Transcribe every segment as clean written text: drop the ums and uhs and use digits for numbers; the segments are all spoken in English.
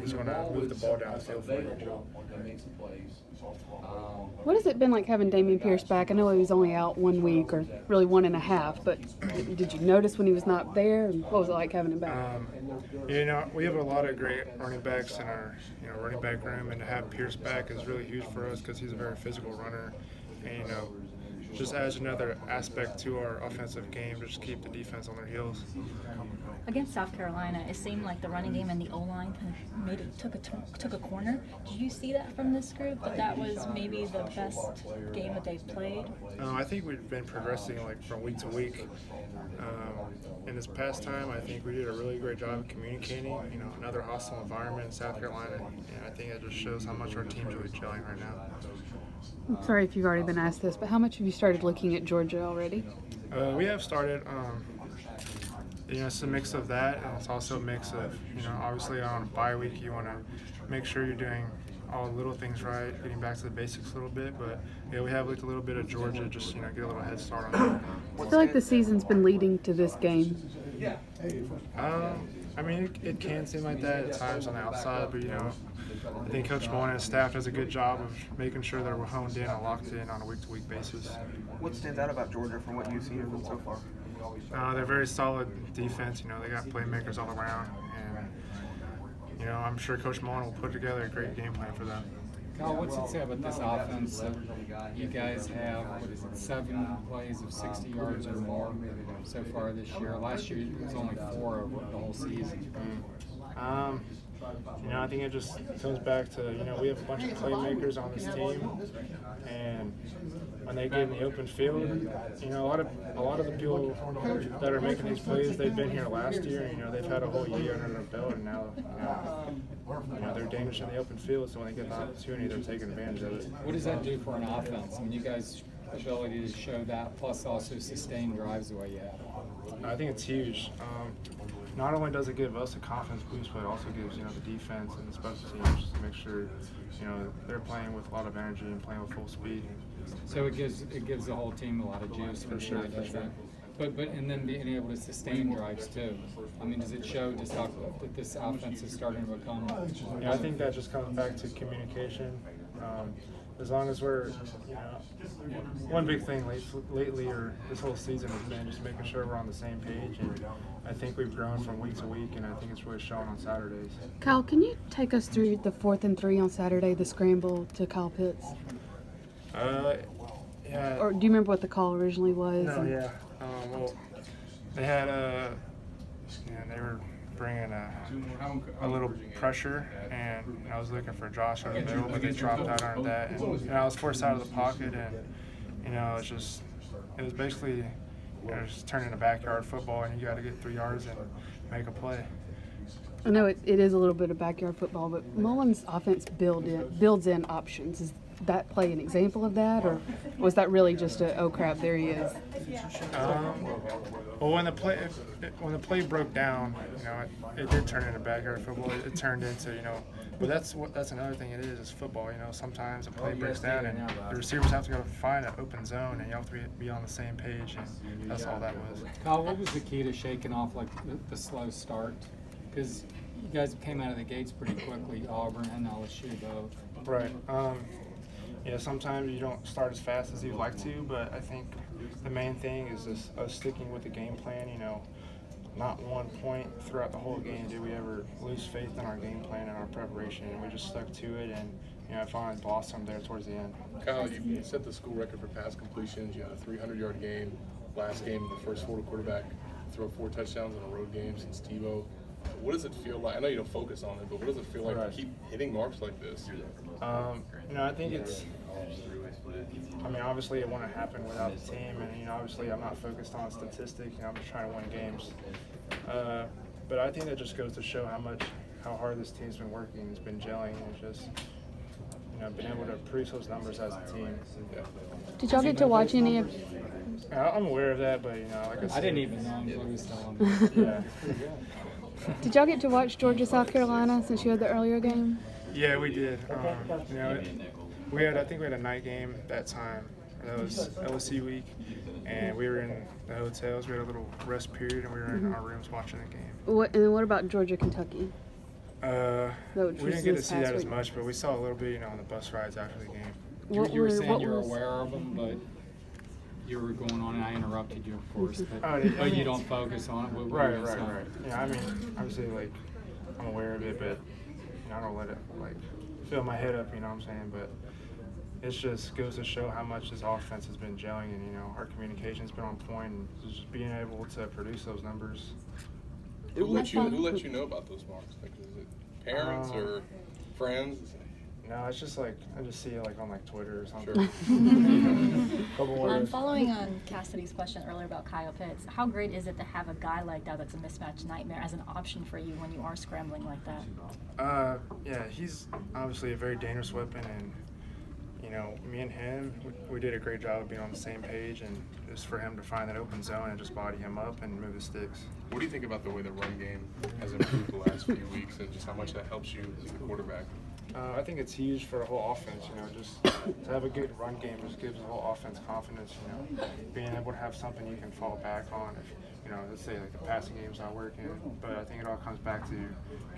He's going to move the ball down the field for you. What has it been like having Damian Pierce back? I know he was only out 1 week, or really 1.5, but did you notice when he was not there? And what was it like having him back? We have a lot of great running backs in our running back room, and to have Pierce back is really huge for us because he's a very physical runner, and just adds another aspect to our offensive game, just keep the defense on their heels. Against South Carolina, it seemed like the running game and the O-line kind of took a corner. Did you see that from this group, that was maybe the best game that they've played? I think we've been progressing from week to week. In this past time, I think we did a really great job of communicating. Another hostile environment in South Carolina, and I think it just shows how much our team's really gelling right now. I'm sorry if you've already been asked this, but how much have you started looking at Georgia already? We have started. It's a mix of that, and it's also a mix of, obviously on a bye week, you want to make sure you're doing all the little things right, getting back to the basics a little bit. But we have looked a little bit of Georgia, just get a little head start on that. I feel like the season's been leading to this game. It can seem like that at times on the outside, but I think Coach Mullen and his staff does a good job of making sure that we're honed in and locked in on a week-to-week basis. What stands out about Georgia from what you've seen of them so far? They're very solid defense. They got playmakers all around, and I'm sure Coach Mullen will put together a great game plan for them. Kyle, what's it say about this offense? You guys have, 7 plays of 60 yards or more so far this year. Last year it was only 4 over the whole season. I think it just comes back to, we have a bunch of playmakers on this team, and when they get in the open field, a lot of the people that are making these plays, they've been here last year, they've had a whole year under their belt, and now, they're dangerous in the open field, so when they get the opportunity, they're taking advantage of it. What does that do for an offense? You guys' ability to show that, plus also sustain drives the way you have? I think it's huge. Not only does it give us a confidence boost, but it also gives the defense and the special teams to make sure they're playing with a lot of energy and playing with full speed. So it gives the whole team a lot of juice for sure. But and then being able to sustain drives too. Does it show just how that this offense is starting to become? I think that just comes back to communication. As long as we're, one big thing lately or this whole season has been just making sure we're on the same page, and I think we've grown from week to week, and I think it's really shown on Saturdays. Kyle, can you take us through the 4th and 3 on Saturday, the scramble to Kyle Pitts? Yeah. Or do you remember what the call originally was? No, yeah. They had they were bringing a little pressure, and I was looking for Josh in the middle, but they dropped out on that, and I was forced out of the pocket, and it was basically just turning a backyard football, and you got to get 3 yards and make a play. I know it is a little bit of backyard football, but Mullen's offense builds in options. Is that play an example of that, or was that really just a, oh crap, there he is? Well, when the play broke down, it did turn into backyard football. It turned into, but that's another thing. It is football. Sometimes a play breaks down, and the receivers have to go find an open zone, and you have to be on the same page, and that's all that was. Kyle, what was the key to shaking off the slow start? Because you guys came out of the gates pretty quickly, Auburn and LSU both. Right. Sometimes you don't start as fast as you'd like to, but I think the main thing is just us sticking with the game plan. Not one point throughout the whole game did we ever lose faith in our game plan and our preparation, and we just stuck to it, and I finally blossomed there towards the end. Kyle, you set the school record for pass completions. You had a 300-yard game. Last game, the first Florida quarterback throw 4 touchdowns in a road game since Tebow. What does it feel like? I know you don't focus on it, but what does it feel like to keep hitting marks like this? I think it's. Obviously it wouldn't happen without the team, and obviously I'm not focused on statistics. I'm just trying to win games. But I think that just goes to show how hard this team's been working. It's been gelling, and just been able to produce those numbers as a team. Did y'all get to watch any of? I'm aware of that, but like I said, I didn't even know until he was telling me. Yeah. Did y'all get to watch Georgia South Carolina since you had the earlier game? Yeah, we did. I think we had a night game that time. That was LSU week, and we were in the hotels. We had a little rest period, and we were in our rooms watching the game. And then what about Georgia Kentucky? Which We was didn't get to this see past that as week. much, but we saw a little bit, on the bus rides after the game. You were saying what you're was- aware of them, but you were going on, and I interrupted you, of course. But, Oh, yeah, I but you mean- don't focus on it. What were Right, you right, saying? right. Yeah, I mean, obviously, like, I'm aware of it, but I don't let it like fill my head up. You know what I'm saying? But it just goes to show how much this offense has been gelling, and our communication's been on point, and just being able to produce those numbers. Who let you know about those marks? Like, is it parents or friends? No, it's just like I just see it like on like Twitter or something. Sure. Couple words. Following on Cassidy's question earlier about Kyle Pitts, how great is it to have a guy like that that's a mismatch nightmare as an option for you when you are scrambling like that? Yeah, he's obviously a very dangerous weapon, and me and him, we did a great job of being on the same page, and just for him to find that open zone and just body him up and move the sticks. What do you think about the way the run game has improved the last few weeks, and just how much that helps you as a quarterback? I think it's huge for the whole offense, just to have a good run game just gives the whole offense confidence, being able to have something you can fall back on if, let's say like the passing game's not working, but I think it all comes back to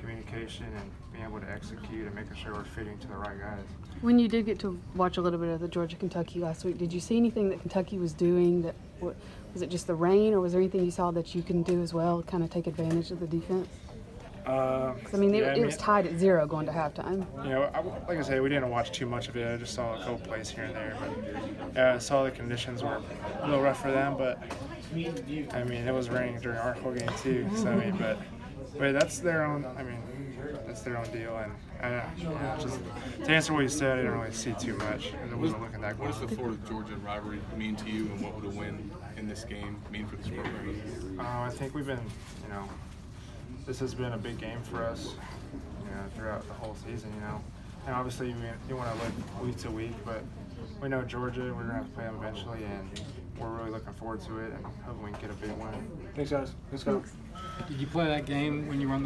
communication and being able to execute and making sure we're fitting to the right guys. When you did get to watch a little bit of the Georgia-Kentucky last week, did you see anything that Kentucky was doing that, was it just the rain, or was there anything you saw that you can do as well, kind of take advantage of the defense? 'Cause, it was tied at 0 going to halftime. Like I say, we didn't watch too much of it. I just saw a couple plays here and there, but I saw the conditions were a little rough for them. But it was raining during our whole game too. So but that's their own. That's their own deal. And just to answer what you said, I didn't really see too much, and it wasn't looking that good. What does the Florida-Georgia rivalry mean to you, and what would a win in this game mean for this program? I think we've been, this has been a big game for us, throughout the whole season, And obviously you want to look week to week, but we know Georgia, we're going to have to play them eventually, and we're really looking forward to it, and hoping we can get a big win. Thanks, guys. Let's go. Did you play that game when you were on the